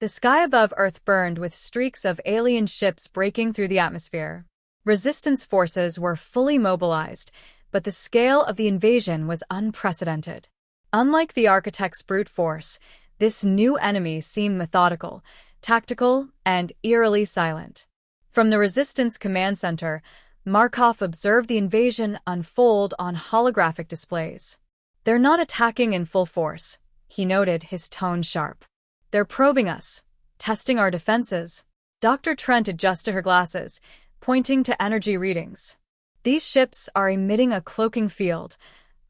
The sky above Earth burned with streaks of alien ships breaking through the atmosphere. Resistance forces were fully mobilized, but the scale of the invasion was unprecedented. Unlike the Architect's brute force, this new enemy seemed methodical, tactical, and eerily silent. From the Resistance Command Center, Markov observed the invasion unfold on holographic displays. "They're not attacking in full force," he noted, his tone sharp. "They're probing us, testing our defenses." Dr. Trent adjusted her glasses, pointing to energy readings. "These ships are emitting a cloaking field.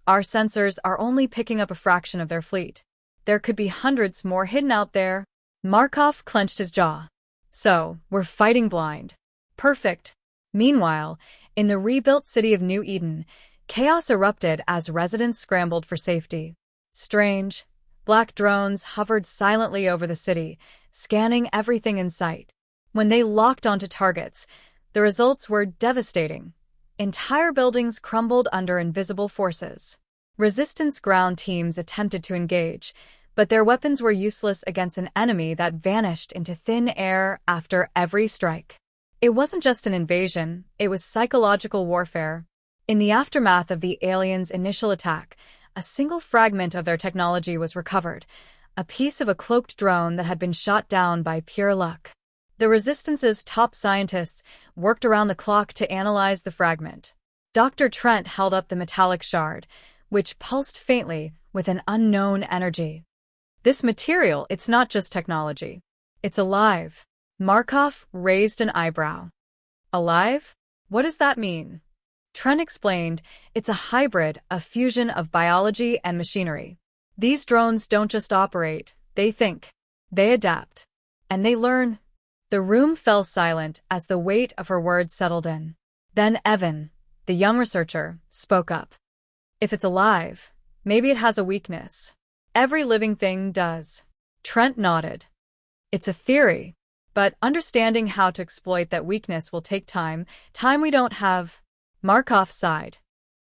Our sensors are only picking up a fraction of their fleet. There could be hundreds more hidden out there." Markov clenched his jaw. "So, we're fighting blind. Perfect." Meanwhile, in the rebuilt city of New Eden, chaos erupted as residents scrambled for safety. Strange, black drones hovered silently over the city, scanning everything in sight. When they locked onto targets, the results were devastating. Entire buildings crumbled under invisible forces. Resistance ground teams attempted to engage, but their weapons were useless against an enemy that vanished into thin air after every strike. It wasn't just an invasion, it was psychological warfare. In the aftermath of the aliens' initial attack, a single fragment of their technology was recovered, a piece of a cloaked drone that had been shot down by pure luck. The Resistance's top scientists worked around the clock to analyze the fragment. Dr. Trent held up the metallic shard, which pulsed faintly with an unknown energy. "This material, it's not just technology. It's alive." Markov raised an eyebrow. "Alive? What does that mean?" Trent explained, "It's a hybrid, a fusion of biology and machinery. These drones don't just operate, they think. They adapt. And they learn." The room fell silent as the weight of her words settled in. Then Evan, the young researcher, spoke up. "If it's alive, maybe it has a weakness. Every living thing does." Trent nodded. "It's a theory, but understanding how to exploit that weakness will take time we don't have." Markov sighed.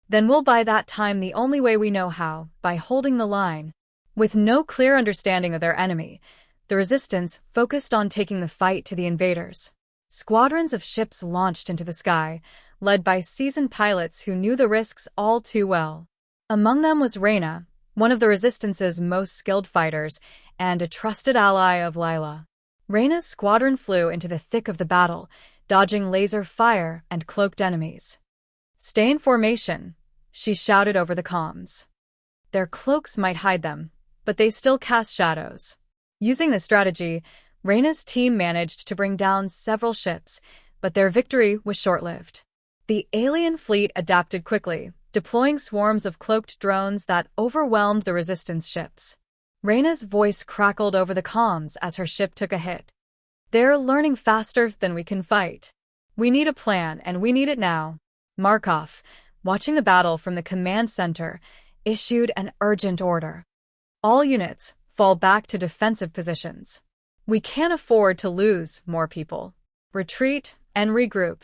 "Then we'll buy that time the only way we know how, by holding the line." With no clear understanding of their enemy, the Resistance focused on taking the fight to the invaders. Squadrons of ships launched into the sky, led by seasoned pilots who knew the risks all too well. Among them was Reyna, one of the Resistance's most skilled fighters, and a trusted ally of Lila. Reyna's squadron flew into the thick of the battle, dodging laser fire and cloaked enemies. "Stay in formation," she shouted over the comms. "Their cloaks might hide them, but they still cast shadows." Using this strategy, Reyna's team managed to bring down several ships, but their victory was short-lived. The alien fleet adapted quickly, deploying swarms of cloaked drones that overwhelmed the Resistance ships. Reyna's voice crackled over the comms as her ship took a hit. "They're learning faster than we can fight. We need a plan, and we need it now." Markov, watching the battle from the command center, issued an urgent order. "All units, fall back to defensive positions. We can't afford to lose more people. Retreat and regroup."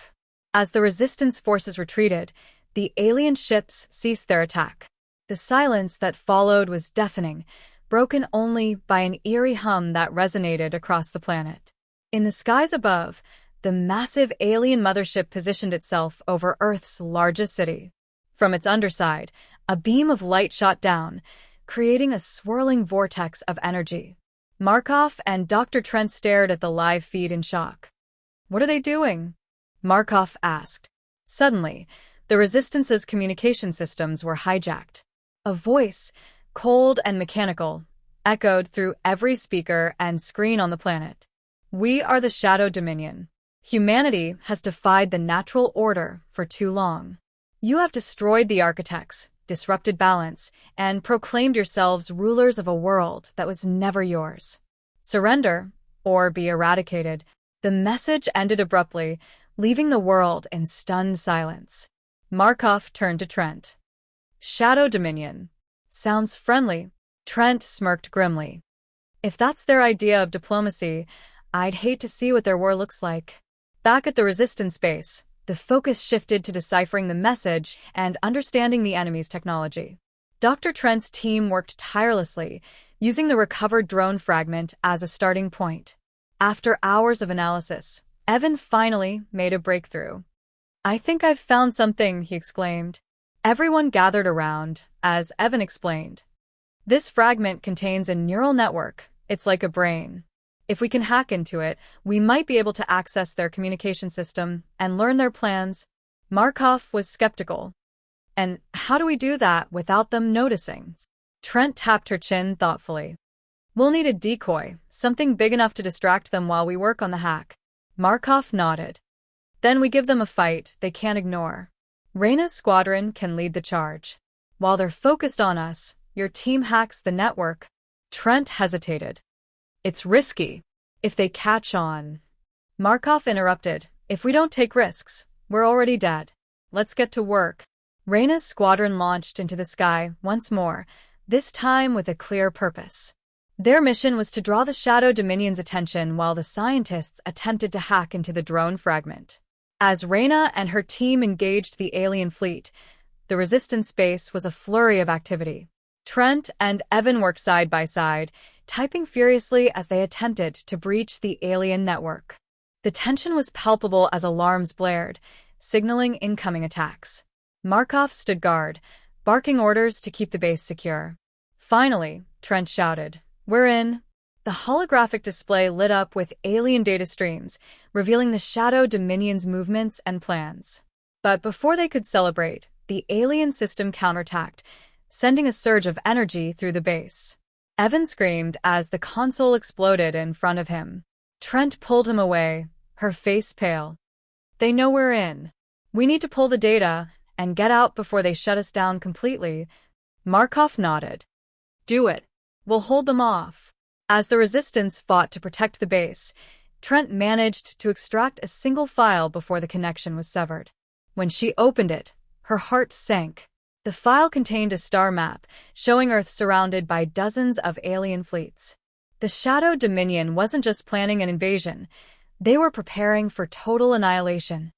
As the Resistance forces retreated, the alien ships ceased their attack. The silence that followed was deafening, broken only by an eerie hum that resonated across the planet. In the skies above, the massive alien mothership positioned itself over Earth's largest city. From its underside, a beam of light shot down, creating a swirling vortex of energy. Markov and Dr. Trent stared at the live feed in shock. "What are they doing?" Markov asked. Suddenly, the Resistance's communication systems were hijacked. A voice, cold and mechanical, echoed through every speaker and screen on the planet. "We are the Shadow Dominion. Humanity has defied the natural order for too long. You have destroyed the Architects, disrupted balance, and proclaimed yourselves rulers of a world that was never yours. Surrender, or be eradicated." The message ended abruptly, leaving the world in stunned silence. Markov turned to Trent. "Shadow Dominion. Sounds friendly." Trent smirked grimly. "If that's their idea of diplomacy, I'd hate to see what their war looks like." Back at the Resistance base, the focus shifted to deciphering the message and understanding the enemy's technology. Dr. Trent's team worked tirelessly, using the recovered drone fragment as a starting point. After hours of analysis, Evan finally made a breakthrough. "I think I've found something," he exclaimed. Everyone gathered around, as Evan explained. "This fragment contains a neural network. It's like a brain. If we can hack into it, we might be able to access their communication system and learn their plans." Markov was skeptical. "And how do we do that without them noticing?" Trent tapped her chin thoughtfully. "We'll need a decoy, something big enough to distract them while we work on the hack." Markov nodded. "Then we give them a fight they can't ignore. Reyna's squadron can lead the charge. While they're focused on us, your team hacks the network." Trent hesitated. "It's risky. If they catch on..." Markov interrupted. "If we don't take risks, we're already dead. Let's get to work." Reyna's squadron launched into the sky once more, this time with a clear purpose. Their mission was to draw the Shadow Dominion's attention while the scientists attempted to hack into the drone fragment. As Reyna and her team engaged the alien fleet, the Resistance base was a flurry of activity. Trent and Evan worked side by side, typing furiously as they attempted to breach the alien network. The tension was palpable as alarms blared, signaling incoming attacks. Markov stood guard, barking orders to keep the base secure. Finally, Trent shouted, "We're in." The holographic display lit up with alien data streams, revealing the Shadow Dominion's movements and plans. But before they could celebrate, the alien system counterattacked, sending a surge of energy through the base. Evan screamed as the console exploded in front of him. Trent pulled him away, her face pale. "They know we're in. We need to pull the data and get out before they shut us down completely." Markov nodded. "Do it. We'll hold them off." As the Resistance fought to protect the base, Trent managed to extract a single file before the connection was severed. When she opened it, her heart sank. The file contained a star map, showing Earth surrounded by dozens of alien fleets. The Shadow Dominion wasn't just planning an invasion, they were preparing for total annihilation.